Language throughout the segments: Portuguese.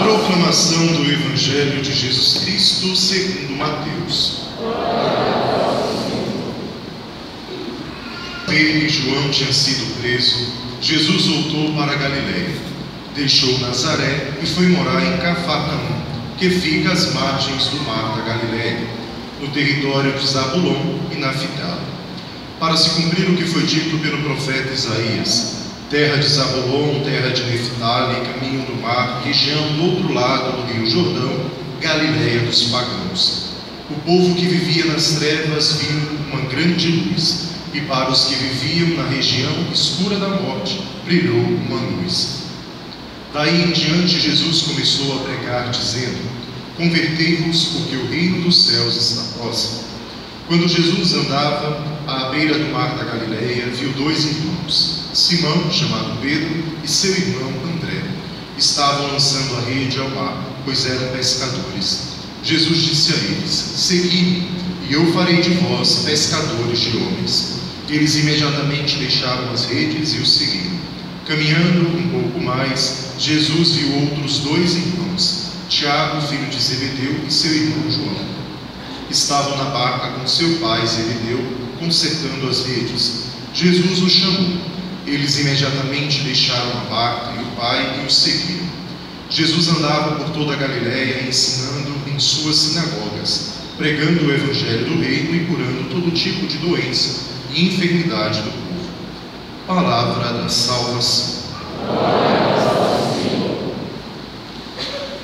Proclamação do Evangelho de Jesus Cristo segundo Mateus. Que João tinha sido preso, Jesus voltou para a Galileia. Deixou Nazaré e foi morar em Cafarnaum, que fica às margens do mar da Galileia, no território de Zabulon e Naftali, para se cumprir o que foi dito pelo profeta Isaías: terra de Zabulon, terra de Naftali, caminho do mar, região do outro lado do rio Jordão, Galileia dos pagãos. O povo que vivia nas trevas viu uma grande luz, e para os que viviam na região escura da morte brilhou uma luz. Daí em diante Jesus começou a pregar, dizendo: convertei-vos, porque o reino dos céus está próximo. Quando Jesus andava à beira do mar da Galileia, viu dois irmãos, Simão, chamado Pedro, e seu irmão André. Estavam lançando a rede ao mar, pois eram pescadores. Jesus disse a eles: segui-me, e eu farei de vós pescadores de homens. Eles imediatamente deixaram as redes e o seguiram. Caminhando um pouco mais, Jesus viu outros dois irmãos, Tiago, filho de Zebedeu, e seu irmão João. Estavam na barca com seu pai Zebedeu, consertando as redes. Jesus os chamou. Eles imediatamente deixaram a barca e o pai e o seguiram. Jesus andava por toda a Galileia, ensinando em suas sinagogas, pregando o evangelho do reino e curando todo tipo de doença e enfermidade do povo. Palavra da salvação.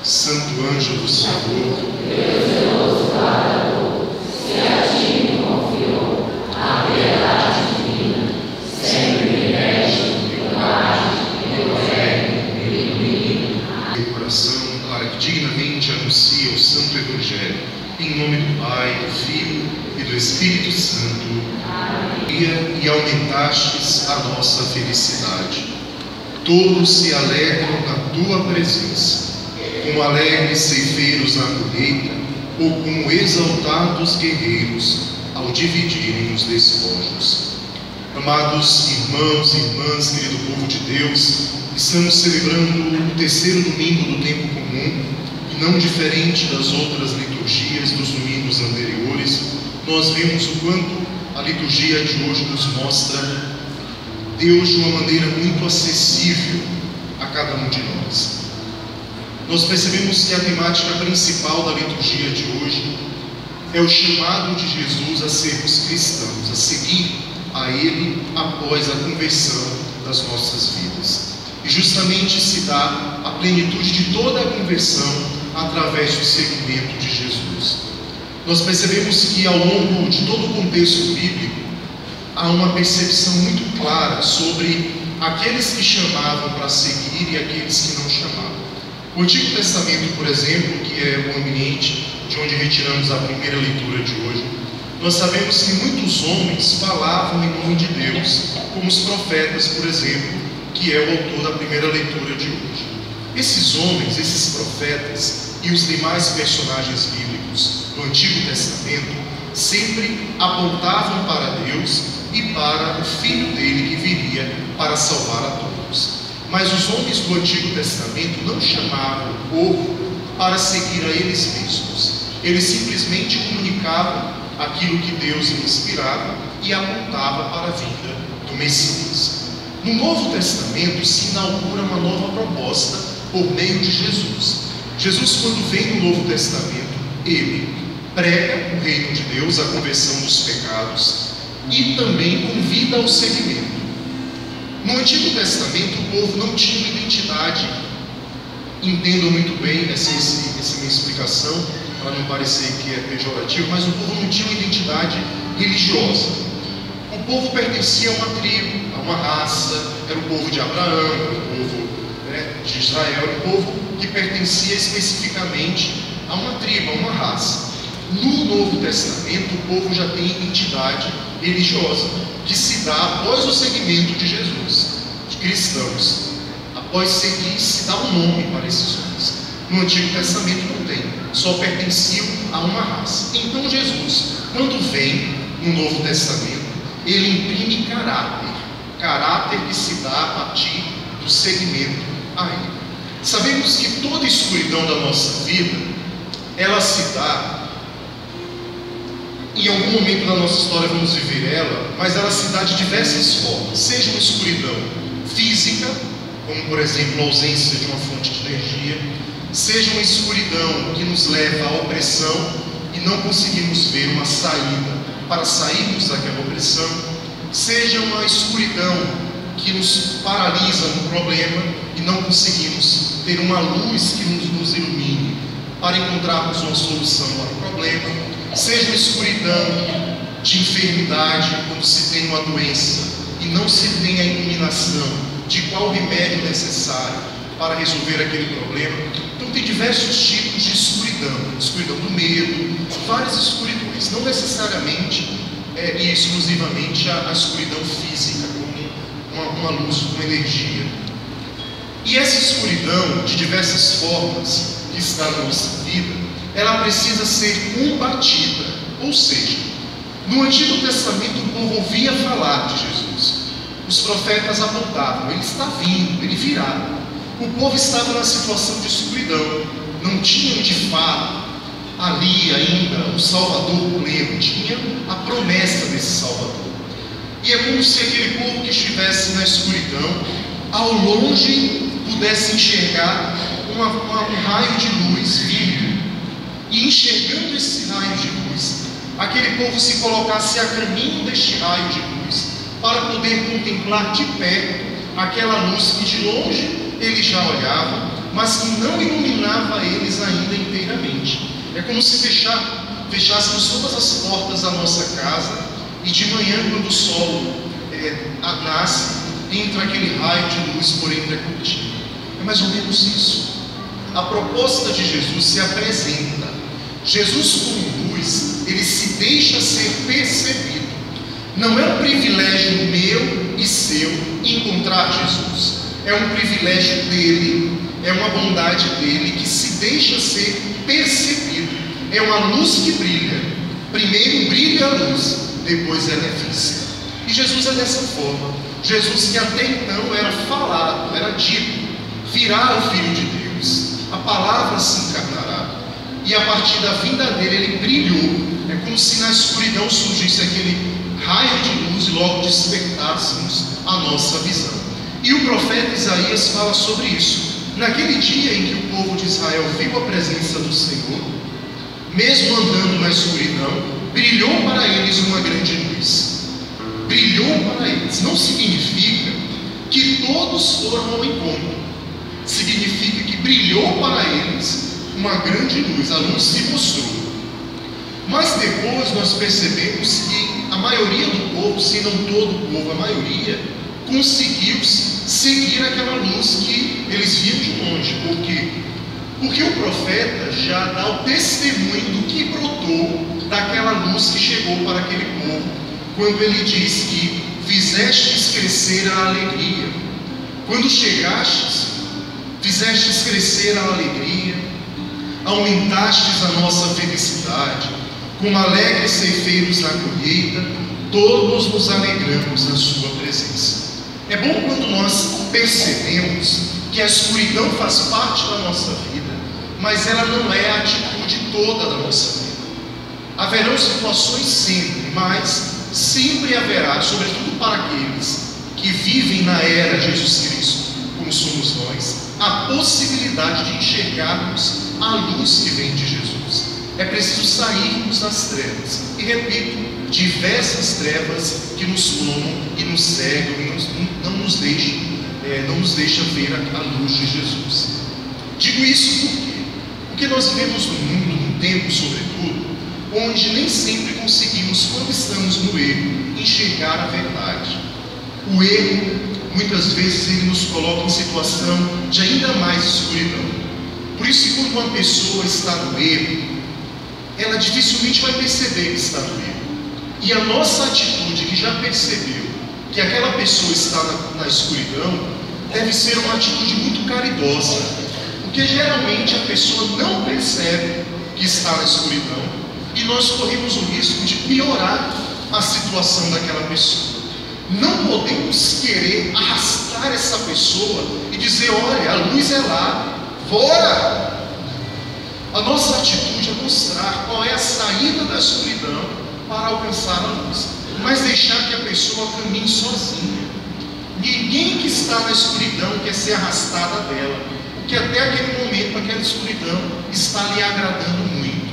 Santo anjo do Senhor, Deus zeloso guardador, se a ti me confiou a piedade divina, sempre me rege, guarde, me ilumine. meu coração, para que dignamente anuncie o Santo Evangelho, em nome do Pai, do Filho e do Espírito Santo. Amém. E aumentastes a nossa felicidade. Todos se alegram na tua presença, como alegres ceifeiros na colheita, ou como exaltados guerreiros ao dividirem os despojos. Amados irmãos e irmãs, querido povo de Deus, estamos celebrando o terceiro domingo do tempo comum, e não diferente das outras liturgias dos domingos anteriores, nós vemos o quanto a liturgia de hoje nos mostra Deus de uma maneira muito acessível a cada um de nós. Nós percebemos que a temática principal da liturgia de hoje é o chamado de Jesus a sermos cristãos, a seguir a Ele após a conversão das nossas vidas. E justamente se dá a plenitude de toda a conversão através do seguimento de Jesus. Nós percebemos que ao longo de todo o contexto bíblico há uma percepção muito clara sobre aqueles que chamavam para seguir e aqueles que não chamavam. O Antigo Testamento, por exemplo, que é o ambiente de onde retiramos a primeira leitura de hoje, nós sabemos que muitos homens falavam em nome de Deus, como os profetas, por exemplo, que é o autor da primeira leitura de hoje. Esses homens, esses profetas e os demais personagens bíblicos do Antigo Testamento sempre apontavam para Deus e para o Filho dele que viria para salvar a todos. Mas os homens do Antigo Testamento não chamavam o povo para seguir a eles mesmos. Eles simplesmente comunicavam aquilo que Deus lhe inspirava e apontava para a vinda do Messias. No Novo Testamento se inaugura uma nova proposta por meio de Jesus. Jesus, quando vem no Novo Testamento, ele prega o reino de Deus, a conversão dos pecados, e também convida ao seguimento. No Antigo Testamento, o povo não tinha uma identidade. Entendam muito bem essa minha explicação, para não parecer que é pejorativo, mas o povo não tinha uma identidade religiosa. O povo pertencia a uma tribo, a uma raça, era o povo de Abraão, era o povo de Israel, era o povo que pertencia especificamente a uma tribo, a uma raça. No Novo Testamento, o povo já tem identidade religiosa, que se dá após o seguimento de Jesus, de cristãos. Após seguir, se dá um nome para esses homens. No Antigo Testamento não tem, só pertenciam a uma raça. Então Jesus, quando vem no Novo Testamento, ele imprime caráter que se dá a partir do segmento a Ele. Sabemos que toda escuridão da nossa vida, ela se dá, em algum momento da nossa história vamos viver ela, mas ela se dá de diversas formas. Seja uma escuridão física, como por exemplo a ausência de uma fonte de energia, seja uma escuridão que nos leva à opressão e não conseguimos ver uma saída para sairmos daquela opressão, seja uma escuridão que nos paralisa no problema e não conseguimos ter uma luz que nos ilumine para encontrarmos uma solução para o problema, seja uma escuridão de enfermidade, quando se tem uma doença e não se tem a iluminação de qual remédio necessário para resolver aquele problema. Então tem diversos tipos de escuridão, escuridão do medo, várias escuridões, não necessariamente e exclusivamente a escuridão física, como uma luz, uma energia. E essa escuridão, de diversas formas, que está na nossa vida, ela precisa ser combatida. Ou seja, no Antigo Testamento o povo ouvia falar de Jesus, os profetas apontavam, ele está vindo, ele virá. O povo estava na situação de escuridão, não tinham de fato ali ainda um Salvador pleno, tinha a promessa desse Salvador. E é como se aquele povo que estivesse na escuridão, ao longe, pudesse enxergar um raio de luz vindo. E enxergando esse raio de luz, aquele povo se colocasse a caminho deste raio de luz, para poder contemplar de perto aquela luz que de longe eles já olhavam, mas que não iluminava eles ainda inteiramente. É como se fechássemos todas as portas da nossa casa e de manhã, quando o sol nasce, entra aquele raio de luz por entre a cortina. É mais ou menos isso. A proposta de Jesus se apresenta. Jesus, como luz, ele se deixa ser percebido. Não é um privilégio meu e seu encontrar Jesus. É um privilégio dele, é uma bondade dele que se deixa ser percebido. É uma luz que brilha. Primeiro brilha a luz, depois ela é vista. E Jesus é dessa forma. Jesus, que até então era falado, era dito, virá o Filho de Deus, a palavra se encarnará. E a partir da vinda dele, ele brilhou. É como se na escuridão surgisse aquele raio de luz e logo despertássemos a nossa visão. E o profeta Isaías fala sobre isso. Naquele dia em que o povo de Israel viu a presença do Senhor, mesmo andando na escuridão, brilhou para eles uma grande luz. Brilhou para eles. Não significa que todos foram ao encontro. Significa que brilhou para eles uma grande luz. A luz se mostrou. Mas depois nós percebemos que a maioria do povo, se não todo o povo, a maioria, conseguiu seguir aquela luz que eles viam de longe. Por quê? Porque o profeta já dá o testemunho do que brotou daquela luz que chegou para aquele povo, quando ele diz que fizestes crescer a alegria. Quando chegastes, fizestes crescer a alegria, aumentastes a nossa felicidade, como alegres ceifeiros na colheita, todos nos alegramos na sua presença. É bom quando nós percebemos que a escuridão faz parte da nossa vida, mas ela não é a atitude toda da nossa vida. Haverão situações sempre, mas sempre haverá, sobretudo para aqueles que vivem na era de Jesus Cristo, como somos nós, a possibilidade de enxergarmos a luz que vem de Jesus. É preciso sairmos das trevas. E repito, diversas trevas que nos tomam e nos cegam e não nos deixa ver a luz de Jesus. Digo isso por quê? Porque nós vivemos num mundo, num tempo sobretudo, onde nem sempre conseguimos, quando estamos no erro, enxergar a verdade. O erro, muitas vezes, ele nos coloca em situação de ainda mais escuridão. Por isso, quando uma pessoa está no erro, ela dificilmente vai perceber que está no erro. E a nossa atitude, que já percebeu que aquela pessoa está na escuridão, deve ser uma atitude muito caridosa, porque geralmente a pessoa não percebe que está na escuridão e nós corremos o risco de piorar a situação daquela pessoa. Não podemos querer arrastar essa pessoa e dizer: olha, a luz é lá, fora. A nossa atitude é mostrar qual é a saída da escuridão para alcançar a luz, mas deixar que a pessoa caminhe sozinha. Ninguém que está na escuridão quer ser arrastada dela, porque até aquele momento aquela escuridão está lhe agradando muito.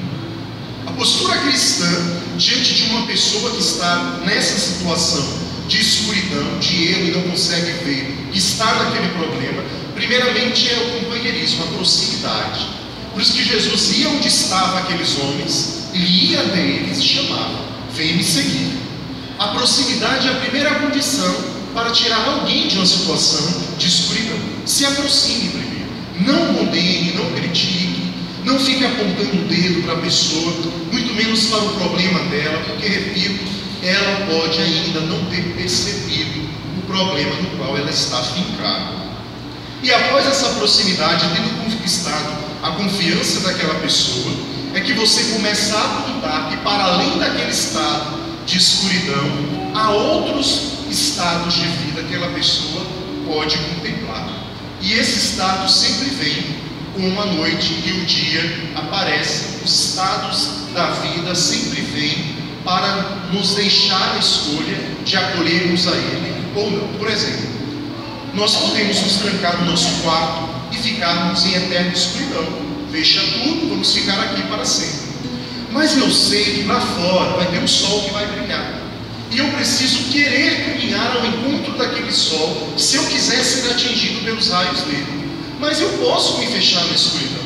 A postura cristã diante de uma pessoa que está nessa situação de escuridão, de erro e não consegue ver, que está naquele problema, primeiramente é o companheirismo, a proximidade. Por isso que Jesus ia onde estavam aqueles homens, ele ia até eles e chamava: vem me seguir. A proximidade é a primeira condição para tirar alguém de uma situação de escuridão. Se aproxime primeiro, não condene, não critique, não fique apontando o dedo para a pessoa, muito menos para o problema dela, porque, repito, ela pode ainda não ter percebido o problema no qual ela está fincada. E após essa proximidade, tendo conquistado a confiança daquela pessoa, é que você começa a apontar que para além daquele estado de escuridão, há outros estados de vida que aquela pessoa pode contemplar. E esse estado sempre vem com a noite e o dia aparece. Os estados da vida sempre vêm para nos deixar a escolha de acolhermos a Ele ou não. Por exemplo, nós podemos nos trancar no nosso quarto e ficarmos em eterna escuridão. Fecha tudo, vamos ficar aqui para sempre. Mas eu sei que lá fora vai ter um sol que vai brilhar. E eu preciso querer caminhar ao encontro daquele sol, se eu quiser ser atingido pelos raios dele. Mas eu posso me fechar na escuridão.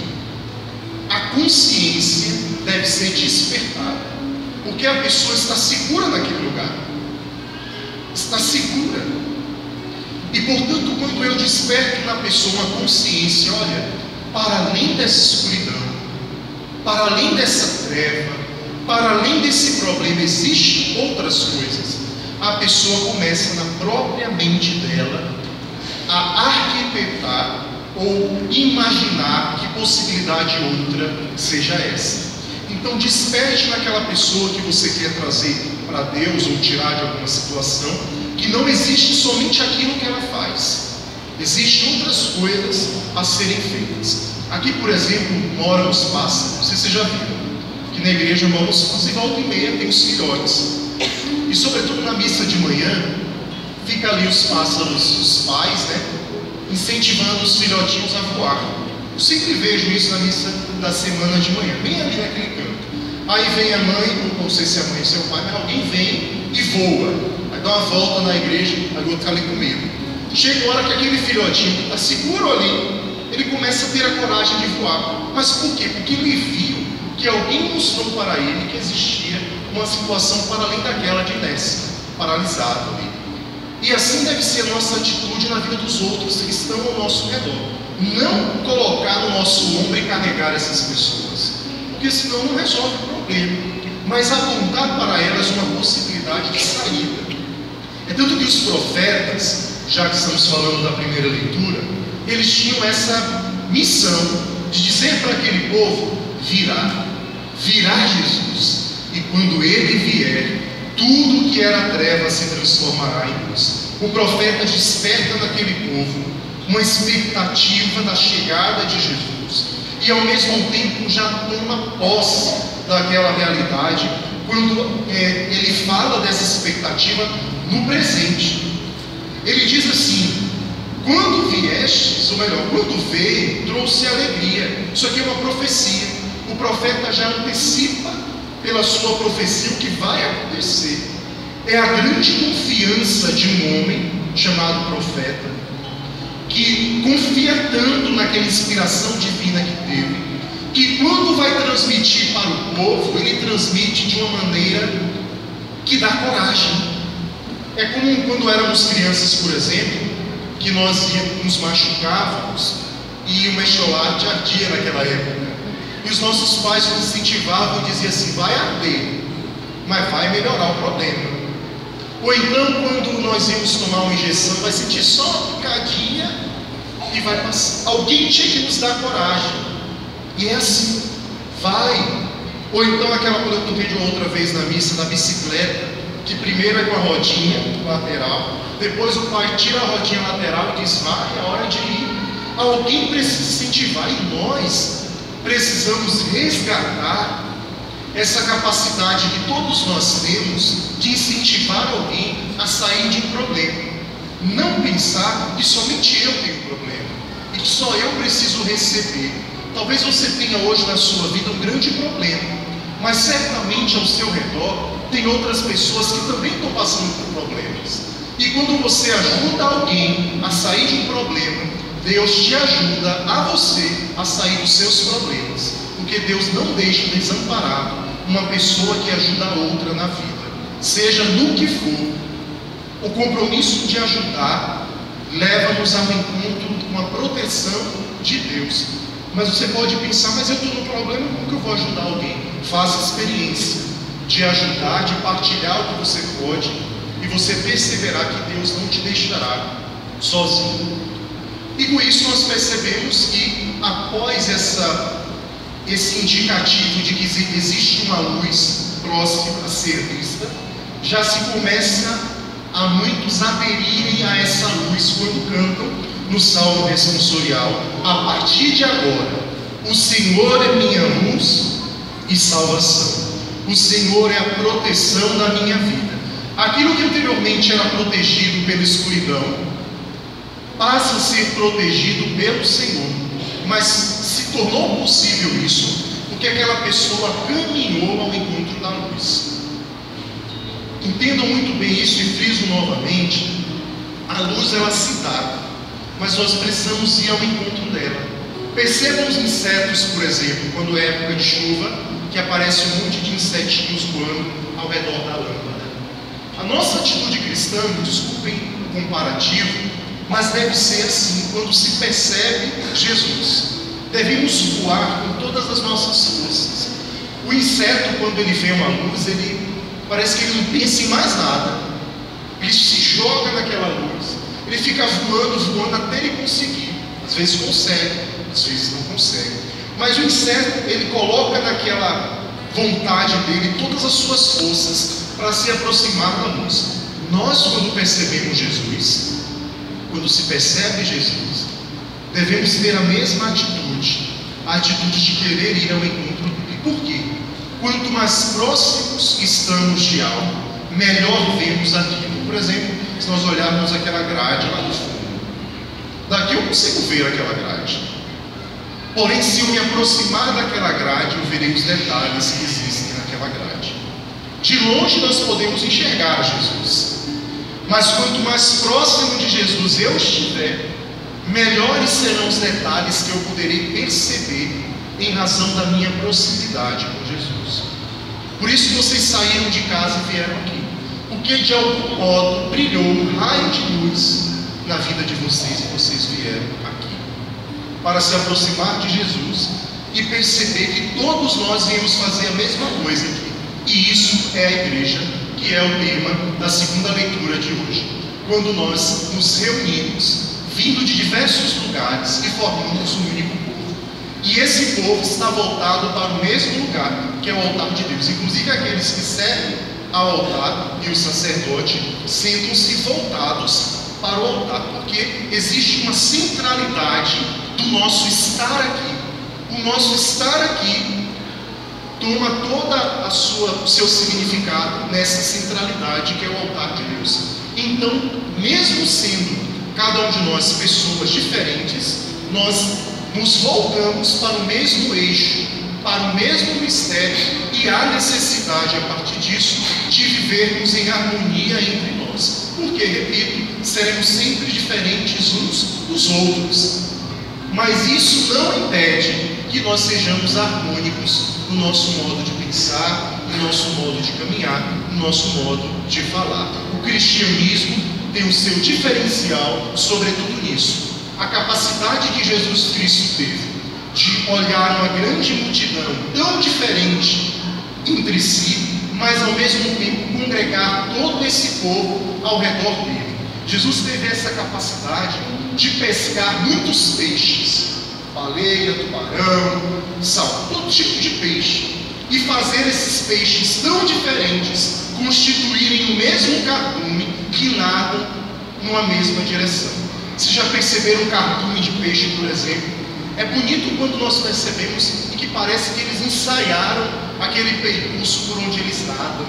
A consciência deve ser despertada, porque a pessoa está segura naquele lugar. Está segura. E portanto, quando eu desperto na pessoa uma consciência, olha, para além dessa escuridão, para além dessa treva, para além desse problema, existem outras coisas. A pessoa começa na própria mente dela a arquitetar ou imaginar que possibilidade outra seja essa. Então desperte naquela pessoa que você quer trazer para Deus ou tirar de alguma situação, que não existe somente aquilo que ela faz. Existem outras coisas a serem feitas. Aqui, por exemplo, moram os pássaros. Não sei se vocês já viram. Aqui na igreja moram os pássaros e volta e meia tem os filhotes. E sobretudo na missa de manhã, fica ali os pássaros, os pais, né, incentivando os filhotinhos a voar. Eu sempre vejo isso na missa da semana de manhã, bem ali naquele canto. Aí vem a mãe, não sei se é a mãe ou seu pai, mas alguém vem e voa. Aí dá uma volta na igreja, aí o outro fica ali com medo. Chega a hora que aquele filhotinho que está seguro ali, ele começa a ter a coragem de voar. Mas por quê? Porque ele viu que alguém mostrou para ele que existia uma situação para além daquela de inércia, paralisado ali. E assim deve ser a nossa atitude na vida dos outros que estão ao nosso redor. Não colocar no nosso ombro e carregar essas pessoas, porque senão não resolve o problema, mas apontar para elas uma possibilidade de saída. É tanto que os profetas, já que estamos falando da primeira leitura, eles tinham essa missão de dizer para aquele povo: virá Jesus, e quando ele vier, tudo que era treva se transformará em luz. O profeta desperta naquele povo uma expectativa da chegada de Jesus, e ao mesmo tempo já toma posse daquela realidade, quando ele fala dessa expectativa no presente. Ele diz assim: quando viestes, ou melhor, quando veio, trouxe alegria. Isso aqui é uma profecia. O profeta já antecipa pela sua profecia o que vai acontecer. É a grande confiança de um homem chamado profeta, que confia tanto naquela inspiração divina que teve, que quando vai transmitir para o povo, ele transmite de uma maneira que dá coragem. É como quando éramos crianças, por exemplo, que nós nos machucávamos e o mestiolate ardia naquela época. E os nossos pais nos incentivavam e diziam assim: vai arder, mas vai melhorar o problema. Ou então, quando nós íamos tomar uma injeção, vai sentir só uma picadinha e vai passar. Alguém tinha que nos dar coragem. E é assim, vai. Ou então aquela coisa que eu contei de outra vez na missa, da bicicleta, que primeiro é com a rodinha lateral, depois o pai tira a rodinha lateral e diz: vai, é hora de ir. Alguém precisa incentivar, e nós precisamos resgatar essa capacidade que todos nós temos de incentivar alguém a sair de um problema. Não pensar que somente eu tenho um problema e que só eu preciso receber. Talvez você tenha hoje na sua vida um grande problema, mas certamente ao seu redor tem outras pessoas que também estão passando por problemas. E quando você ajuda alguém a sair de um problema, Deus te ajuda a você a sair dos seus problemas, porque Deus não deixa desamparado uma pessoa que ajuda a outra na vida, seja no que for. O compromisso de ajudar leva-nos ao encontro com a proteção de Deus. Mas você pode pensar, mas eu estou no problema, como que eu vou ajudar alguém? Faça experiência de ajudar, de partilhar o que você pode, e você perceberá que Deus não te deixará sozinho. E com isso nós percebemos que após esse indicativo de que existe uma luz próxima a ser vista, já se começa a muitos aderirem a essa luz quando cantam no Salmo responsorial: a partir de agora, o Senhor é minha luz e salvação, o Senhor é a proteção da minha vida. Aquilo que anteriormente era protegido pela escuridão passa a ser protegido pelo Senhor, mas se tornou possível isso porque aquela pessoa caminhou ao encontro da luz. Entendam muito bem isso e friso novamente: a luz ela se dá, mas nós precisamos ir ao encontro dela. Percebam os insetos, por exemplo, quando é época de chuva, que aparece um monte de insetinhos voando ao redor da lâmpada. A nossa atitude cristã, desculpem o comparativo, mas deve ser assim quando se percebe Jesus. Devemos voar com todas as nossas forças. O inseto, quando ele vê uma luz, parece que ele não pensa em mais nada. Ele se joga naquela luz. Ele fica voando até ele conseguir. Às vezes consegue, às vezes não consegue. Mas o inseto, ele coloca naquela vontade dele todas as suas forças para se aproximar da luz. Nós, quando percebemos Jesus, quando se percebe Jesus, devemos ter a mesma atitude, a atitude de querer ir ao encontro dele. Por quê? Quanto mais próximos estamos de algo, melhor vemos aquilo. Por exemplo, se nós olharmos aquela grade lá no fundo, daqui eu consigo ver aquela grade. Porém, se eu me aproximar daquela grade, eu verei os detalhes que existem naquela grade. De longe nós podemos enxergar Jesus, mas quanto mais próximo de Jesus eu estiver, melhores serão os detalhes que eu poderei perceber em razão da minha proximidade com Jesus. Por isso vocês saíram de casa e vieram aqui, porque de algum modo brilhou um raio de luz na vida de vocês, e vocês vieram aqui para se aproximar de Jesus e perceber que todos nós viemos fazer a mesma coisa aqui. E isso é a igreja, que é o tema da segunda leitura de hoje, quando nós nos reunimos, vindo de diversos lugares e formamos um único povo. E esse povo está voltado para o mesmo lugar, que é o altar de Deus. Inclusive aqueles que servem ao altar e o sacerdote sentam-se voltados para o altar, porque existe uma centralidade do nosso estar aqui. O nosso estar aqui toma toda o seu significado nessa centralidade que é o altar de Deus. Então, mesmo sendo cada um de nós pessoas diferentes, nós nos voltamos para o mesmo eixo, para o mesmo mistério, e há necessidade, a partir disso, de vivermos em harmonia entre nós. Porque, repito, seremos sempre diferentes uns dos outros. Mas isso não impede que nós sejamos harmônicos no nosso modo de pensar, no nosso modo de caminhar, no nosso modo de falar. O cristianismo tem o seu diferencial sobretudo nisso. A capacidade que Jesus Cristo teve de olhar uma grande multidão tão diferente entre si, mas ao mesmo tempo congregar todo esse povo ao redor dele. Jesus teve essa capacidade de pescar muitos peixes, baleia, tubarão, sal, todo tipo de peixe, e fazer esses peixes tão diferentes constituírem o mesmo cardume que nadam numa mesma direção. Vocês já perceberam um cardume de peixe, por exemplo? É bonito quando nós percebemos e que parece que eles ensaiaram aquele percurso por onde eles nadam.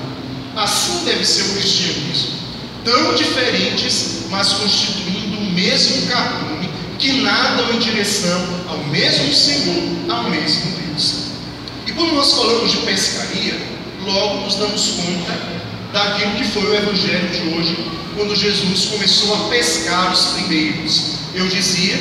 Assim deve ser o cristianismo. Tão diferentes, mas constituindo o mesmo cardume, que nadam em direção ao mesmo Senhor, ao mesmo Deus. E quando nós falamos de pescaria, logo nos damos conta daquilo que foi o evangelho de hoje, quando Jesus começou a pescar os primeiros. Eu dizia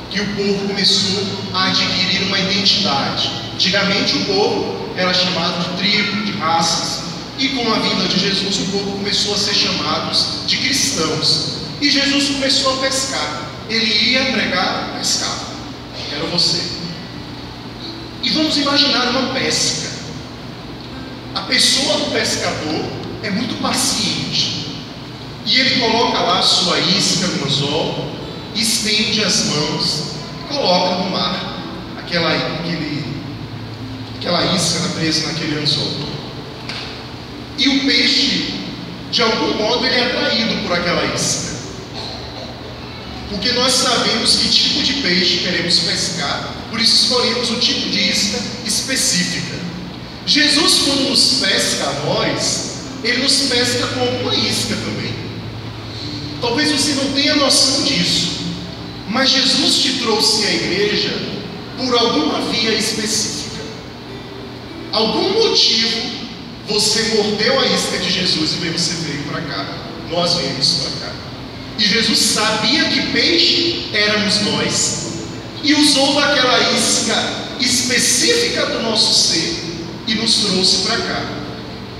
que o povo começou a adquirir uma identidade. Antigamente o povo era chamado de tribo, de raças, e com a vinda de Jesus o povo começou a ser chamados de cristãos. E Jesus começou a pescar. Ele ia pregar, pescava. Era você. E vamos imaginar uma pesca. A pessoa do pescador é muito paciente. E ele coloca lá a sua isca no anzol, estende as mãos e coloca no mar aquela isca presa naquele anzol. E o peixe, de algum modo, ele é atraído por aquela isca, porque nós sabemos que tipo de peixe queremos pescar, por isso escolhemos o tipo de isca específica. Jesus, quando nos pesca a nós, ele nos pesca com alguma isca também. Talvez você não tenha noção disso, mas Jesus te trouxe à igreja por alguma via específica. Algum motivo você mordeu a isca de Jesus e você veio para cá. Nós viemos para cá. E Jesus sabia que peixe éramos nós e usou daquela isca específica do nosso ser e nos trouxe para cá.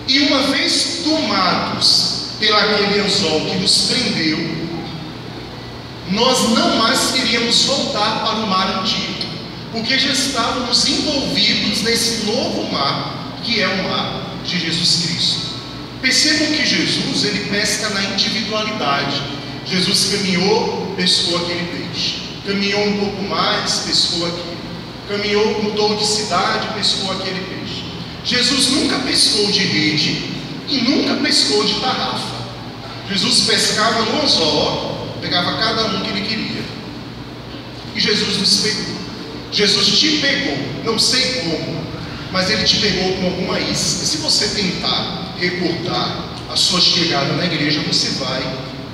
E uma vez tomados pelaquele anzol que nos prendeu, nós não mais queríamos voltar para o mar antigo, porque já estávamos envolvidos nesse novo mar, que é o mar de Jesus Cristo. Percebam que Jesus, ele pesca na individualidade. Jesus caminhou, pescou aquele peixe. Caminhou um pouco mais, pescou aquilo. Caminhou, mudou de cidade, pescou aquele peixe. Jesus nunca pescou de rede e nunca pescou de tarrafa. Jesus pescava no anzol, pegava cada um que ele queria. E Jesus nos pegou. Jesus te pegou, não sei como, mas ele te pegou com alguma isca. Se você tentar recordar a sua chegada na igreja, você vai,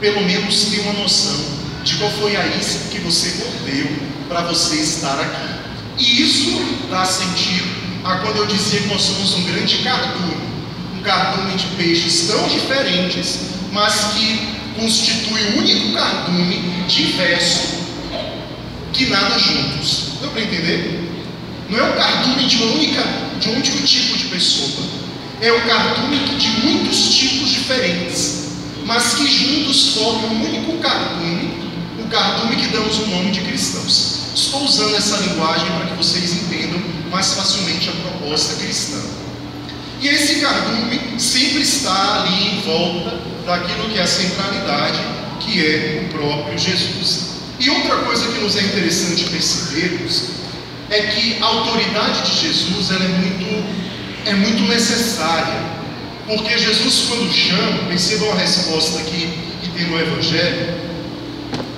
pelo menos, ter uma noção de qual foi a isca que você mordeu para você estar aqui. E isso dá sentido a quando eu dizia que nós somos um grande cardume, um cardume de peixes tão diferentes, mas que constitui o único cardume diverso que nada juntos. Deu para entender? Não é um cardume de um único tipo de pessoa. É um cardume de muitos tipos diferentes, mas que juntos formam um único cardume, o cardume que damos o nome de cristãos. Estou usando essa linguagem para que vocês entendam mais facilmente a proposta cristã. E esse cardume sempre está ali em volta daquilo que é a centralidade, que é o próprio Jesus. E outra coisa que nos é interessante percebermos é que a autoridade de Jesus ela é muito necessária, porque Jesus, quando chama, percebam a resposta aqui que tem no Evangelho,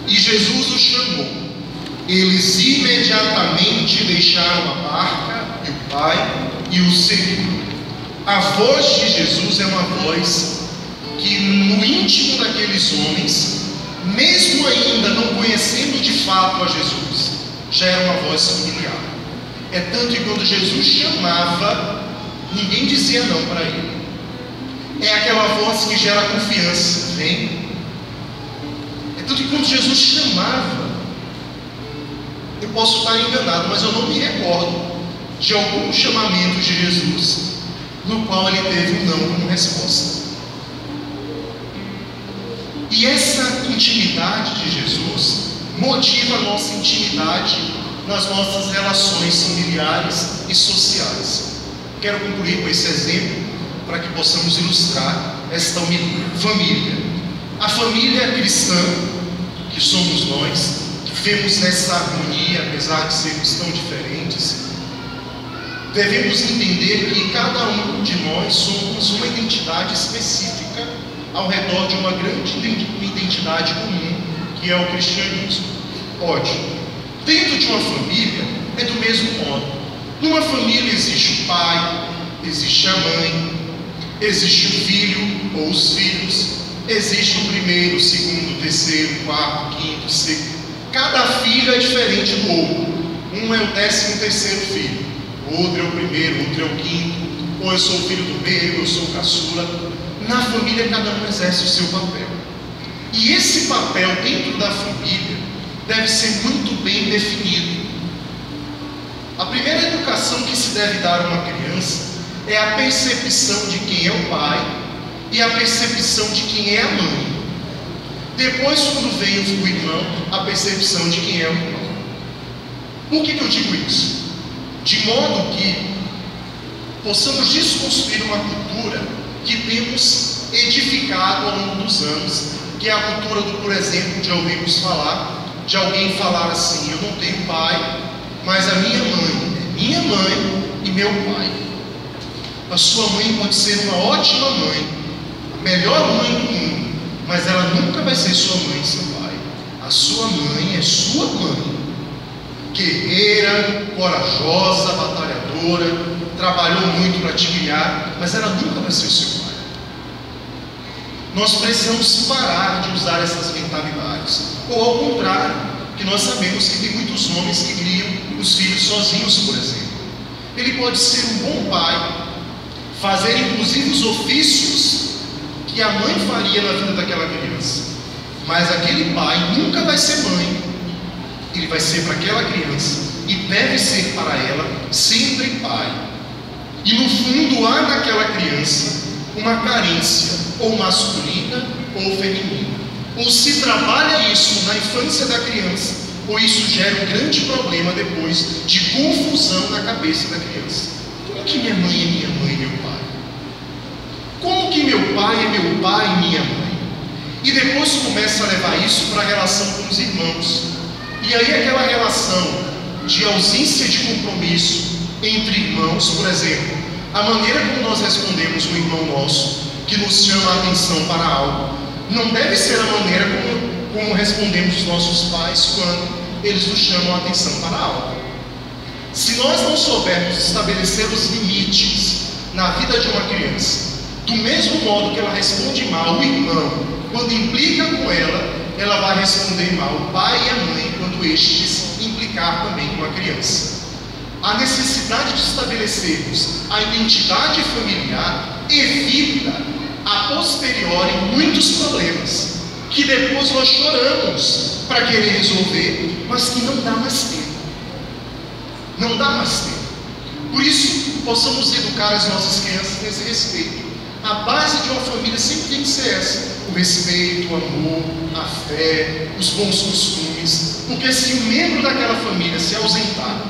e Jesus os chamou. Eles imediatamente deixaram a barca e o Pai e o seguiram. A voz de Jesus é uma voz que no íntimo daqueles homens, mesmo ainda não conhecendo de fato a Jesus, já era uma voz familiar. É tanto que quando Jesus chamava, ninguém dizia não para ele. É aquela voz que gera confiança, vem. É tanto que quando Jesus chamava, eu posso estar enganado, mas eu não me recordo de algum chamamento de Jesus no qual ele teve um não como resposta. E essa intimidade de Jesus motiva a nossa intimidade nas nossas relações familiares e sociais. Quero concluir com esse exemplo para que possamos ilustrar esta família. A família cristã, que somos nós, que vivemos nessa harmonia, apesar de sermos tão diferentes, devemos entender que cada um de nós somos uma identidade específica ao redor de uma grande identidade comum, que é o cristianismo. Ódio. Dentro de uma família é do mesmo modo. Numa família existe o pai, existe a mãe, existe o filho ou os filhos, existe o primeiro, o segundo, o terceiro, o quarto, o quinto, o sexto. Cada filho é diferente do outro. Um é o 13º filho, o outro é o primeiro, o outro é o quinto, ou eu sou o filho do meio, eu sou o caçula. Na família cada um exerce o seu papel. E esse papel dentro da família deve ser muito bem definido. A primeira educação que se deve dar a uma criança é a percepção de quem é o pai e a percepção de quem é a mãe. Depois, quando vem o irmão, a percepção de quem é o irmão. Por que eu digo isso? De modo que possamos desconstruir uma cultura que temos edificado ao longo dos anos, que é a cultura do, por exemplo, de ouvirmos falar, de alguém falar assim: eu não tenho pai, mas a minha mãe é minha mãe e meu pai. A sua mãe pode ser uma ótima mãe, a melhor mãe do mundo, mas ela nunca vai ser sua mãe e seu pai. A sua mãe é sua mãe, guerreira, corajosa, batalhadora, trabalhou muito para te criar, mas ela nunca vai ser seu pai. Nós precisamos parar de usar essas mentalidades, ou ao contrário, que nós sabemos que tem muitos homens que criam os filhos sozinhos, por exemplo. Ele pode ser um bom pai, fazer inclusive os ofícios que a mãe faria na vida daquela criança, mas aquele pai nunca vai ser mãe. Ele vai ser para aquela criança e deve ser para ela sempre pai. E no fundo há naquela criança uma carência, ou masculina ou feminina. Ou se trabalha isso na infância da criança, ou isso gera um grande problema depois de confusão na cabeça da criança. Como que minha mãe é minha mãe e meu pai? Como que meu pai é meu pai e minha mãe? E depois começa a levar isso para a relação com os irmãos. E aí aquela relação de ausência de compromisso entre irmãos, por exemplo, a maneira como nós respondemos um irmão nosso que nos chama a atenção para algo, não deve ser a maneira como respondemos os nossos pais quando eles nos chamam a atenção para algo. Se nós não soubermos estabelecer os limites na vida de uma criança, do mesmo modo que ela responde mal o irmão, quando implica com ela vai responder mal o pai e a mãe quando estes implicar também com a criança. A necessidade de estabelecermos a identidade familiar evita a posteriori muitos problemas que depois nós choramos para querer resolver, mas que não dá mais tempo. Não dá mais tempo. Por isso, possamos educar as nossas crianças nesse respeito. A base de uma família sempre tem que ser essa: o respeito, o amor, a fé, os bons costumes. Porque se um membro daquela família se ausentar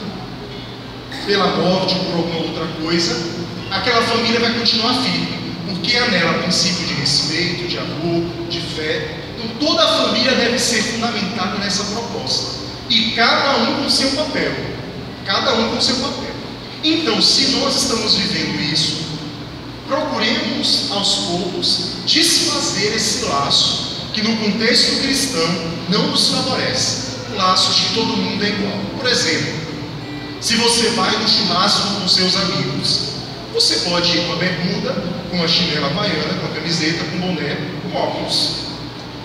pela morte ou por alguma outra coisa, aquela família vai continuar firme, porque há nela princípio de respeito, de amor, de fé. Então toda a família deve ser fundamentada nessa proposta, e cada um com seu papel. Cada um com seu papel. Então, se nós estamos vivendo isso, procuremos aos poucos desfazer esse laço que no contexto cristão não nos favorece, o laço de que todo mundo é igual. Por exemplo, se você vai no churrasco com seus amigos, você pode ir com a bermuda, com a chinela havaiana, com a camiseta, com boné, com óculos.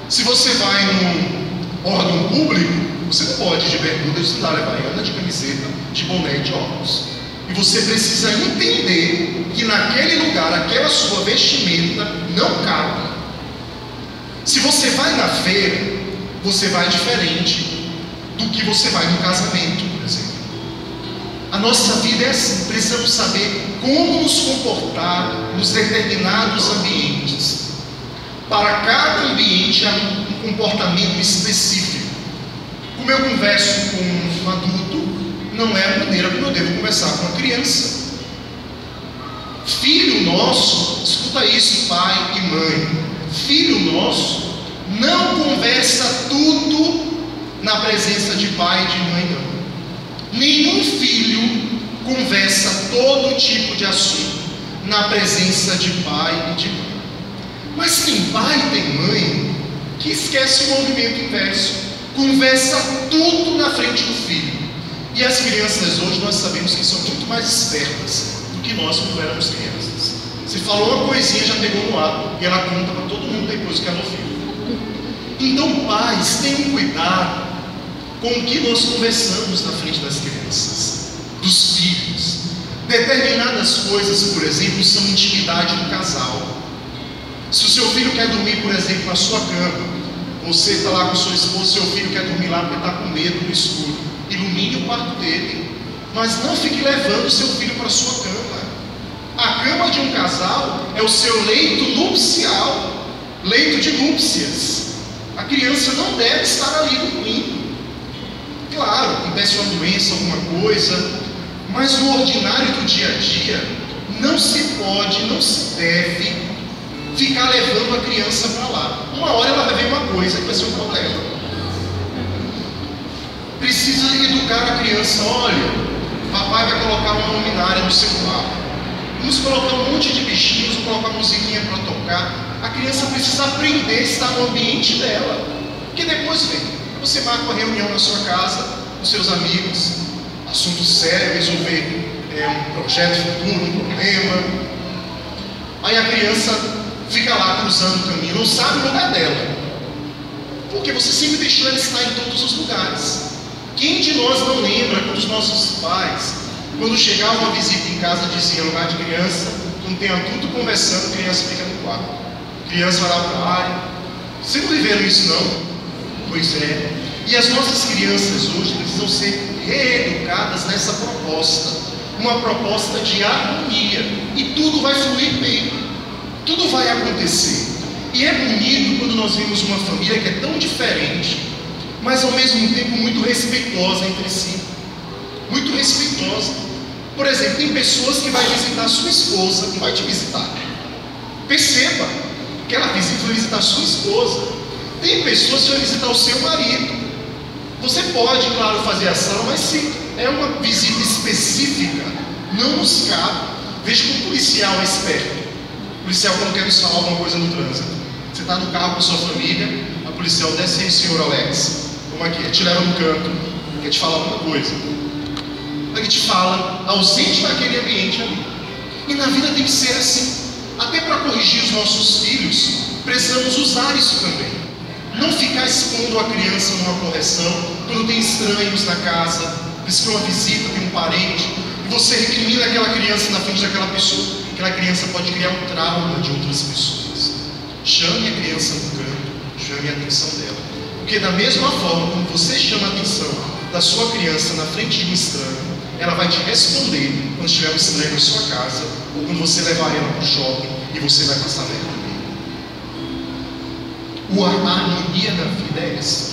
Se você vai num órgão público, você não pode ir de bermuda, de sandália havaiana, de camiseta, de boné e de óculos. E você precisa entender que naquele lugar, aquela sua vestimenta não cabe. Se você vai na feira, você vai diferente do que você vai no casamento, por exemplo. A nossa vida é assim, precisamos saber como nos comportar nos determinados ambientes. Para cada ambiente há um comportamento específico. Como eu converso com um adulto, não é a maneira como eu devo conversar com uma criança. Filho nosso, escuta isso, pai e mãe, filho nosso não conversa tudo na presença de pai e de mãe, não. Nenhum filho conversa todo tipo de assunto na presença de pai e de mãe. Mas quem pai e tem mãe que esquece o movimento inverso, conversa tudo na frente do filho. E as crianças hoje nós sabemos que são muito mais espertas do que nós quando éramos crianças. Você falou uma coisinha, já pegou no ar, e ela conta para todo mundo depois que ela ouviu. Então, pais, tenham cuidado com o que nós conversamos na frente das crianças, dos filhos. Determinadas coisas, por exemplo, são intimidade do casal. Se o seu filho quer dormir, por exemplo, na sua cama, você está lá com sua esposa, seu filho quer dormir lá porque está com medo no escuro, ilumine o quarto dele, mas não fique levando o seu filho para a sua cama. A cama de um casal é o seu leito nupcial, leito de núpcias. A criança não deve estar ali dormindo. Claro, acontece uma doença, alguma coisa, mas no ordinário do dia a dia, não se pode, não se deve ficar levando a criança para lá. Uma hora ela vai ver uma coisa que vai ser um problema. Precisa educar a criança. Olha, papai vai colocar uma luminária no seu quarto. Vamos colocar um monte de bichinhos, vamos colocar musiquinha para tocar. A criança precisa aprender a estar no ambiente dela. Porque depois vem, você marca uma reunião na sua casa, com seus amigos, assunto sério, resolver um projeto futuro, um problema. Aí a criança fica lá cruzando o caminho, não sabe o lugar dela. Porque você sempre deixou ela estar em todos os lugares. Quem de nós não lembra quando os nossos pais, quando chegava uma visita em casa, diziam: lugar de criança, quando tem adulto conversando, a criança fica no quarto. A criança vai lá para a área. Vocês não viveram isso, não? Pois é. E as nossas crianças hoje precisam ser reeducadas nessa proposta. Uma proposta de harmonia. E tudo vai fluir bem. Tudo vai acontecer. E é bonito quando nós vemos uma família que é tão diferente, mas ao mesmo tempo muito respeitosa entre si. Muito respeitosa. Por exemplo, tem pessoas que vai visitar sua esposa, não vai te visitar. Perceba que ela vai visitar sua esposa. Tem pessoas que vão visitar o seu marido. Você pode, claro, fazer ação, mas se é uma visita específica, não nos cabe. Veja que o policial é esperto. O policial, quando quer nos falar alguma coisa no trânsito, você está no carro com a sua família, a policial desce aí, senhor Alex, como aqui, te leva no canto, quer te falar alguma coisa. Ele te fala, ausente daquele ambiente ali. E na vida tem que ser assim. Até para corrigir os nossos filhos, precisamos usar isso também. Não ficar expondo a criança numa correção, quando tem estranhos na casa, precisa uma visita, tem um parente, e você recrimina aquela criança na frente daquela pessoa, aquela criança pode criar um trauma de outras pessoas. Chame a criança no canto, chame a atenção dela. Porque da mesma forma como você chama a atenção da sua criança na frente de um estranho, ela vai te responder quando tiver um estranho na sua casa, ou quando você levar ela para o shopping e você vai passar perto dele. A harmonia na vida é essa.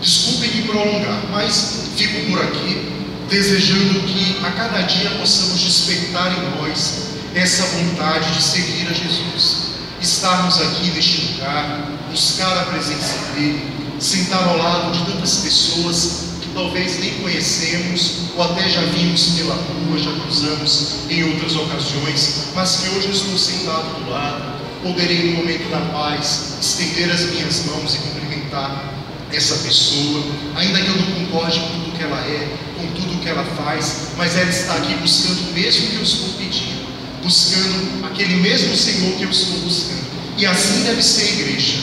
Desculpem me prolongar, mas fico por aqui desejando que a cada dia possamos despertar em nós essa vontade de seguir a Jesus, estarmos aqui neste lugar, buscar a presença dele, sentar ao lado de tantas pessoas que talvez nem conhecemos ou até já vimos pela rua, já cruzamos em outras ocasiões, mas que hoje eu estou sentado do lado, poderei no momento da paz estender as minhas mãos e cumprimentar essa pessoa, ainda que eu não concorde com tudo que ela é, com tudo que ela faz, mas ela está aqui buscando o mesmo que eu estou pedindo, buscando aquele mesmo Senhor que eu estou buscando. E assim deve ser a igreja.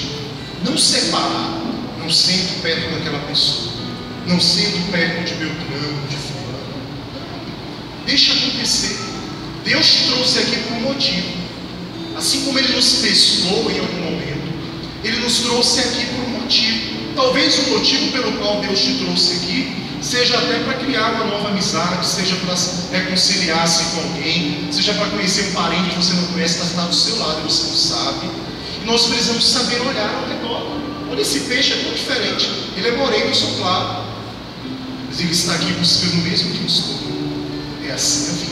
Não separar, não sento perto daquela pessoa, não sento perto de Beltrano, de fulano. Deixa acontecer. Deus te trouxe aqui por um motivo. Assim como Ele nos pescou em algum momento, Ele nos trouxe aqui por um motivo. Talvez o motivo pelo qual Deus te trouxe aqui seja até para criar uma nova amizade, seja para reconciliar-se com alguém, seja para conhecer um parente que você não conhece, mas está do seu lado e você não sabe. E nós precisamos saber olhar ao redor. Olha, esse peixe é tão diferente. Ele é moreno, eu sou claro, mas ele está aqui buscando o mesmo que eu estou. É assim a vida.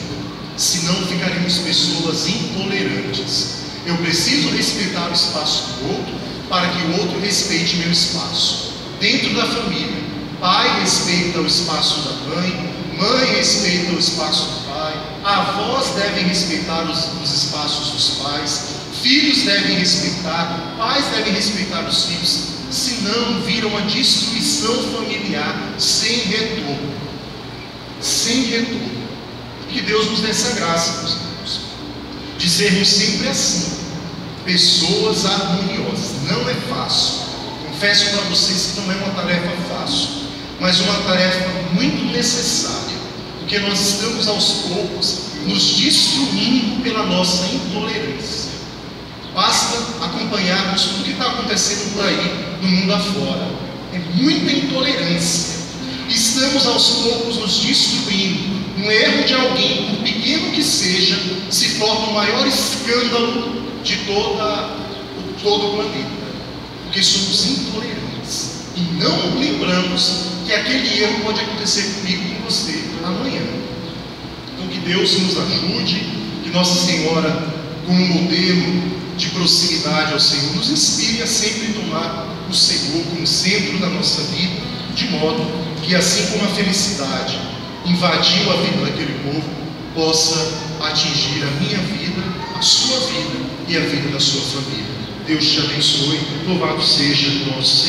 Senão ficaremos pessoas intolerantes. Eu preciso respeitar o espaço do outro para que o outro respeite meu espaço. Dentro da família, pai respeita o espaço da mãe, mãe respeita o espaço do pai, avós devem respeitar os espaços dos pais, filhos devem respeitar, pais devem respeitar os filhos. senão vira uma destruição familiar sem retorno. Sem retorno. Que Deus nos dê essa graça, meus irmãos, de sermos sempre assim, pessoas harmoniosas. Não é fácil, confesso para vocês que não é uma tarefa fácil, mas uma tarefa muito necessária, porque nós estamos aos poucos nos destruindo pela nossa intolerância. Basta acompanharmos tudo que está acontecendo por aí no mundo afora. É muita intolerância. Estamos aos poucos nos destruindo. Um erro de alguém, por pequeno que seja, se torna o maior escândalo de todo o planeta, porque somos intolerantes e não lembramos que aquele erro pode acontecer comigo e com você amanhã. Então que Deus nos ajude, que Nossa Senhora, como modelo de proximidade ao Senhor, nos inspire a sempre tomar o Senhor como centro da nossa vida, de modo que, assim como a felicidade invadiu a vida daquele povo, possa atingir a minha vida, a sua vida e a vida da sua família. Deus te abençoe. Louvado seja nosso Senhor.